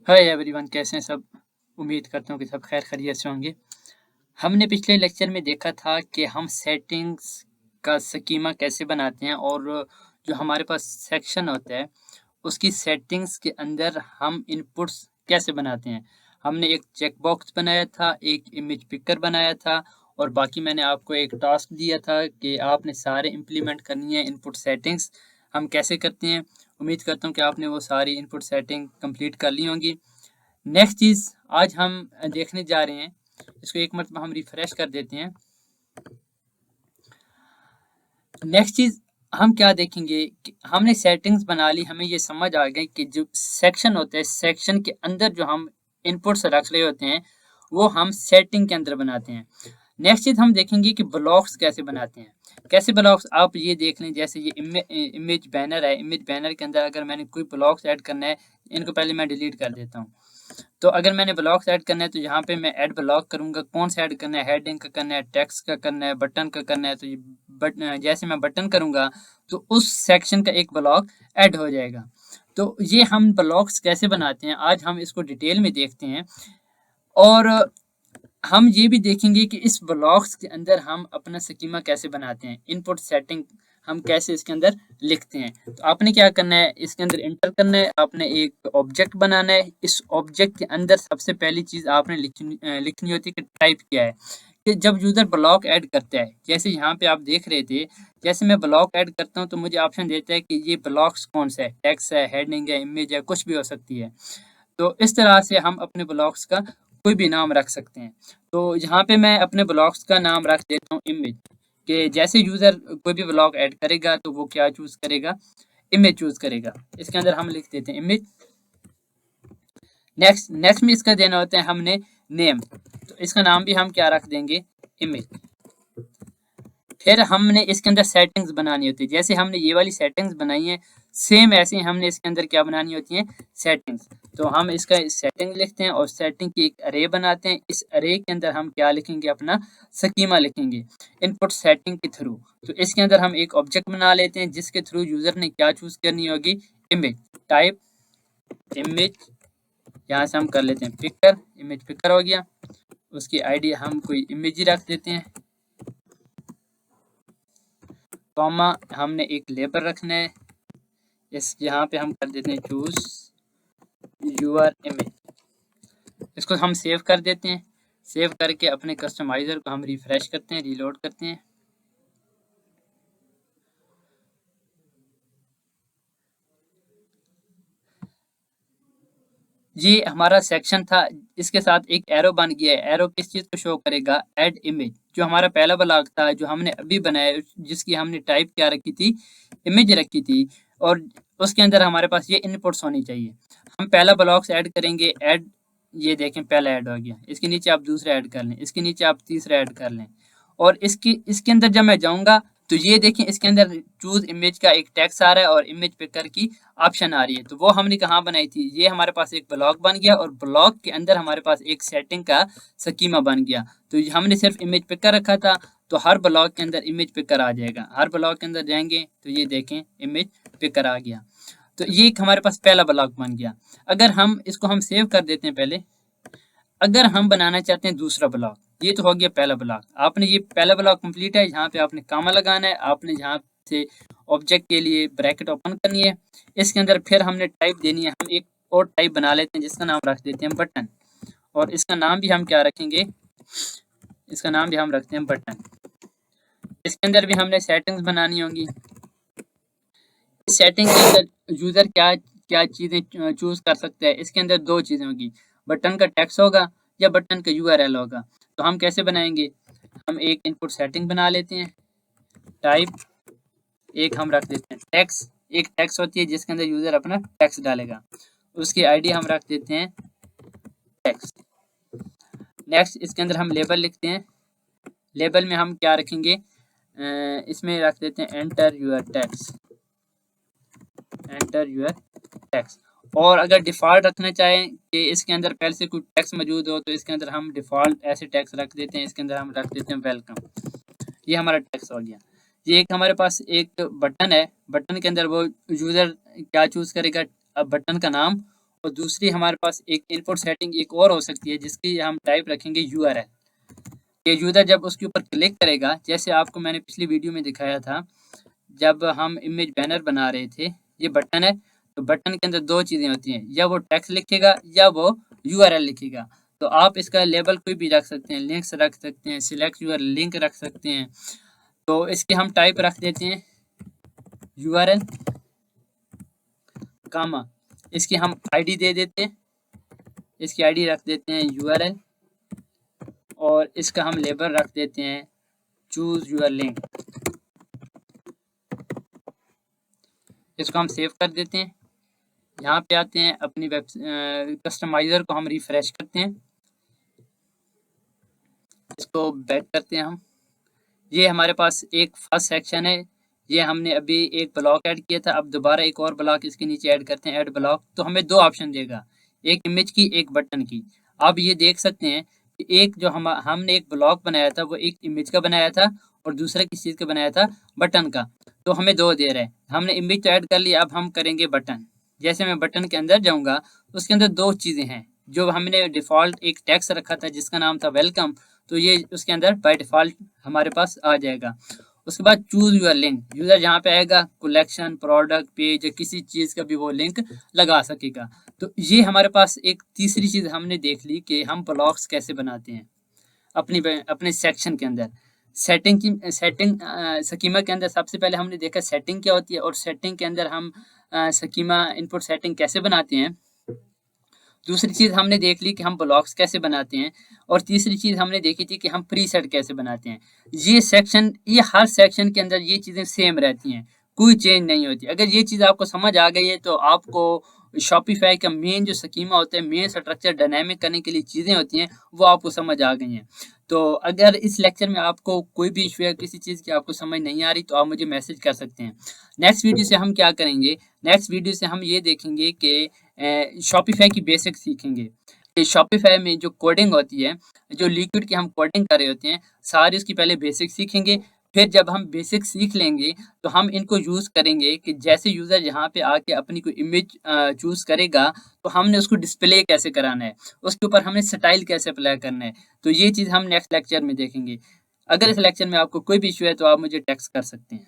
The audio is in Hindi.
हाय एवरीवन, कैसे हैं सब। उम्मीद करता हूँ कि सब खैर खैरियत से होंगे। हमने पिछले लेक्चर में देखा था कि हम सेटिंग्स का स्कीमा कैसे बनाते हैं और जो हमारे पास सेक्शन होता है उसकी सेटिंग्स के अंदर हम इनपुट्स कैसे बनाते हैं। हमने एक चेक बॉक्स बनाया था, एक इमेज पिकर बनाया था और बाकी मैंने आपको एक टास्क दिया था कि आपने सारे इम्प्लीमेंट करनी है इनपुट सेटिंग्स। हम कैसे करते हैं, उम्मीद करता हूँ कि आपने वो सारी इनपुट सेटिंग कंप्लीट कर ली होंगी। नेक्स्ट चीज आज हम देखने जा रहे हैं, इसको एक मरतबा हम रिफ्रेश कर देते हैं। नेक्स्ट चीज हम क्या देखेंगे कि हमने सेटिंग्स बना ली, हमें ये समझ आ गई कि जो सेक्शन होते हैं सेक्शन के अंदर जो हम इनपुट्स रख रहे होते हैं वो हम सेटिंग के अंदर बनाते हैं। नेक्स्ट चीज हम देखेंगे कि ब्लॉक्स कैसे बनाते हैं। कैसे ब्लॉक्स, आप ये देख लें, जैसे ये इमेज बैनर है, इमेज बैनर के अंदर अगर मैंने कोई ब्लॉक्स ऐड करना है, इनको पहले मैं डिलीट कर देता हूँ। तो अगर मैंने ब्लॉक्स ऐड करना है तो यहाँ पे मैं ऐड ब्लॉक करूंगा। कौन सा ऐड करना है, हेडिंग का करना है, टेक्स्ट का करना है, बटन का करना है। तो ये जैसे मैं बटन करूंगा तो उस सेक्शन का एक ब्लॉक ऐड हो जाएगा। तो ये हम ब्लॉक्स कैसे बनाते हैं आज हम इसको डिटेल में देखते हैं। और हम ये भी देखेंगे कि इस ब्लॉक्स के अंदर हम अपना स्कीमा कैसे बनाते हैं, इनपुट सेटिंग हम कैसे इसके अंदर लिखते हैं। तो आपने क्या करना है, इसके अंदर इंटर करना है, आपने एक ऑब्जेक्ट बनाना है। इस ऑब्जेक्ट के अंदर सबसे पहली चीज आपने लिखनी होती है कि टाइप क्या है। कि जब यूजर ब्लॉक ऐड करता है, जैसे यहाँ पे आप देख रहे थे, जैसे मैं ब्लॉक ऐड करता हूँ तो मुझे ऑप्शन देता है कि ये ब्लॉक्स कौन सा है, टेक्स्ट है, हेडिंग है, इमेज है, कुछ भी हो सकती है। तो इस तरह से हम अपने ब्लॉक्स का कोई भी नाम रख सकते हैं। तो यहाँ पे मैं अपने ब्लॉक्स का नाम रख देता हूँ इमेज। कि जैसे यूजर कोई भी ब्लॉक ऐड करेगा तो वो क्या चूज करेगा, इमेज चूज करेगा। इसके अंदर हम लिख देते हैं इमेज। नेक्स्ट नेक्स्ट में इसका देना होता है हमने नेम, तो इसका नाम भी हम क्या रख देंगे, इमेज। फिर हमने इसके अंदर सेटिंग्स बनानी होती है, जैसे हमने ये वाली सेटिंग्स बनाई है सेम ऐसे ही हमने इसके अंदर क्या बनानी होती है, सेटिंग्स। तो हम इसका सेटिंग लिखते हैं और सेटिंग की एक अरे बनाते हैं। इस अरे के अंदर हम क्या लिखेंगे, अपना स्कीमा लिखेंगे इनपुट सेटिंग के थ्रू। तो इसके अंदर हम एक ऑब्जेक्ट बना लेते हैं जिसके थ्रू यूजर ने क्या चूज करनी होगी, इमेज। टाइप इमेज, यहाँ से हम कर लेते हैं पिक्चर, इमेज पिक्चर हो गया। उसकी आईडी हम कोई इमेज ही रख देते हैं, कॉमा हमने एक लेबल रखना है। इस यहाँ पे हम कर देते हैं चूज यूर इमेज। इसको हम सेव कर देते हैं। सेव करके अपने कस्टमाइजर को हम रिफ्रेश करते हैं, रीलोड करते हैं। ये हमारा सेक्शन था, इसके साथ एक एरो बन गया है। एरो किस चीज को शो करेगा, ऐड इमेज। जो हमारा पहला ब्लॉक था जो हमने अभी बनाया, जिसकी हमने टाइप क्या रखी थी, इमेज रखी थी, और उसके अंदर हमारे पास ये इनपुट्स होनी चाहिए। हम पहला ब्लॉक्स ऐड करेंगे, ऐड, ये देखें पहला ऐड हो गया। इसके नीचे आप दूसरा ऐड कर लें, इसके नीचे आप तीसरा ऐड कर लें। और इसके अंदर जब मैं जाऊंगा तो ये देखें इसके अंदर चूज इमेज का एक टेक्स्ट आ रहा है और इमेज पिकर की ऑप्शन आ रही है। तो वो हमने कहाँ बनाई थी, ये हमारे पास एक ब्लॉक बन गया और ब्लॉक के अंदर हमारे पास एक सेटिंग का स्कीमा बन गया। तो हमने सिर्फ इमेज पिकर रखा था, तो हर ब्लॉक के अंदर इमेज पिकर आ जाएगा। हर ब्लॉक के अंदर जाएंगे तो ये देखें इमेज पिकर आ गया। तो ये एक हमारे पास पहला ब्लॉक बन गया। अगर हम इसको हम सेव कर देते हैं पहले, अगर हम बनाना चाहते हैं दूसरा ब्लॉक, ये तो हो गया पहला ब्लॉक। आपने ये पहला ब्लॉक कंप्लीट है, यहाँ पे आपने कामा लगाना है, आपने यहाँ से ऑब्जेक्ट के लिए ब्रैकेट ओपन करनी है। इसके अंदर फिर हमने टाइप देनी है, हम एक और टाइप बना लेते हैं जिसका नाम रख देते हैं बटन। और इसका नाम भी हम क्या रखेंगे, इसका नाम भी हम रखते हैं बटन। इसके अंदर भी हमने सेटिंग्स बनानी होंगी। इस सेटिंग के अंदर यूजर क्या क्या चीजें चूज कर सकता है, इसके अंदर दो चीजें होगी, बटन का टेक्स्ट होगा या बटन का यूआरएल होगा। तो हम कैसे बनाएंगे, हम एक इनपुट सेटिंग बना लेते हैं, टाइप, एक हम रख देते हैं टेक्स्ट। एक टेक्स्ट होती है जिसके अंदर यूजर अपना टेक्स्ट डालेगा, उसकी आईडी हम रख देते हैं टेक्स्ट। नेक्स्ट इसके अंदर हम लेबल लिखते हैं। लेबल में हम क्या रखेंगे, इसमें रख देते हैं enter your text, enter your text. और अगर डिफ़ॉल्ट रखना चाहें कि इसके अंदर पहले से कोई टेक्स्ट मौजूद हो तो इसके अंदर हम डिफ़ॉल्ट ऐसे टेक्स्ट रख देते हैं। इसके अंदर हम रख देते हैं वेलकम। ये हमारा टेक्स्ट हो गया। ये एक हमारे पास एक बटन है, बटन के अंदर वो यूज़र क्या चूज़ करेगा, अब बटन का नाम और दूसरी हमारे पास एक इनपुट सेटिंग एक और हो सकती है जिसकी हम टाइप रखेंगे यूआरएल। ये यूजर जब उसके ऊपर क्लिक करेगा, जैसे आपको मैंने पिछली वीडियो में दिखाया था, जब हम इमेज बैनर बना रहे थे, ये बटन है, तो बटन के अंदर दो चीज़ें होती हैं, या वो टेक्स्ट लिखेगा या वो यूआरएल लिखेगा। तो आप इसका लेबल कोई भी रख सकते हैं, लिंक्स रख सकते हैं, सिलेक्ट यूर लिंक रख सकते हैं। तो इसके हम टाइप रख देते हैं यूआरएल, कामा इसकी हम आईडी दे देते हैं, इसकी आईडी रख देते हैं यूआरएल, और इसका हम लेबल रख देते हैं चूज यूर लिंक। इसको हम सेव कर देते हैं। यहाँ पे आते हैं, अपनी वेब कस्टमाइजर को हम रिफ्रेश करते हैं, इसको बैक करते हैं हम। ये हमारे पास एक फर्स्ट सेक्शन है, ये हमने अभी एक ब्लॉक ऐड किया था, अब दोबारा एक और ब्लॉक इसके नीचे ऐड करते हैं, ऐड ब्लॉक। तो हमें दो ऑप्शन देगा, एक इमेज की, एक बटन की। आप ये देख सकते हैं कि एक जो हमने एक ब्लॉक बनाया था वो एक इमेज का बनाया था, और दूसरा किस चीज़ का बनाया था, बटन का। तो हमें दो दे रहा है। हमने इमेज तो ऐड कर लिया, अब हम करेंगे बटन। जैसे मैं बटन के अंदर जाऊँगा, उसके अंदर दो चीज़ें हैं। जो हमने डिफ़ॉल्ट एक टेक्स्ट रखा था जिसका नाम था वेलकम, तो ये उसके अंदर बाय डिफ़ॉल्ट हमारे पास आ जाएगा। उसके बाद चूज यूर लिंक, यूजर जहाँ पे आएगा कलेक्शन, प्रोडक्ट, पेज, किसी चीज़ का भी वो लिंक लगा सकेगा। तो ये हमारे पास एक तीसरी चीज़ हमने देख ली कि हम ब्लॉक्स कैसे बनाते हैं अपने सेक्शन के अंदर। सेटिंग स्कीमा के अंदर सबसे पहले हमने देखा सेटिंग क्या होती है, और सेटिंग के अंदर हम स्कीमा इनपुट सेटिंग कैसे बनाते हैं। दूसरी चीज़ हमने देख ली कि हम ब्लॉक्स कैसे बनाते हैं, और तीसरी चीज़ हमने देखी थी कि हम प्रीसेट कैसे बनाते हैं। ये हर सेक्शन के अंदर ये चीज़ें सेम रहती हैं, कोई चेंज नहीं होती। अगर ये चीज़ आपको समझ आ गई है तो आपको शॉपिफाई का मेन जो स्कीमा होता है, मेन स्ट्रक्चर डायनामिक करने के लिए चीज़ें होती हैं, वो आपको समझ आ गई हैं। तो अगर इस लेक्चर में आपको कोई भी इशू है, किसी चीज़ की आपको समझ नहीं आ रही, तो आप मुझे मैसेज कर सकते हैं। नेक्स्ट वीडियो से हम क्या करेंगे, नेक्स्ट वीडियो से हम ये देखेंगे कि शॉपिफाई की बेसिक सीखेंगे। शॉपिफाई में जो कोडिंग होती है, जो लिक्विड की हम कोडिंग कर रहे होते हैं, सारी उसकी पहले बेसिक सीखेंगे। फिर जब हम बेसिक सीख लेंगे तो हम इनको यूज़ करेंगे कि जैसे यूज़र यहाँ पे आके अपनी कोई इमेज चूज़ करेगा, तो हमने उसको डिस्प्ले कैसे कराना है, उसके ऊपर हमने स्टाइल कैसे अप्लाई करना है। तो ये चीज़ हम नेक्स्ट लेक्चर में देखेंगे। अगर इस लेक्चर में आपको कोई भी इशू है तो आप मुझे टेक्स्ट कर सकते हैं।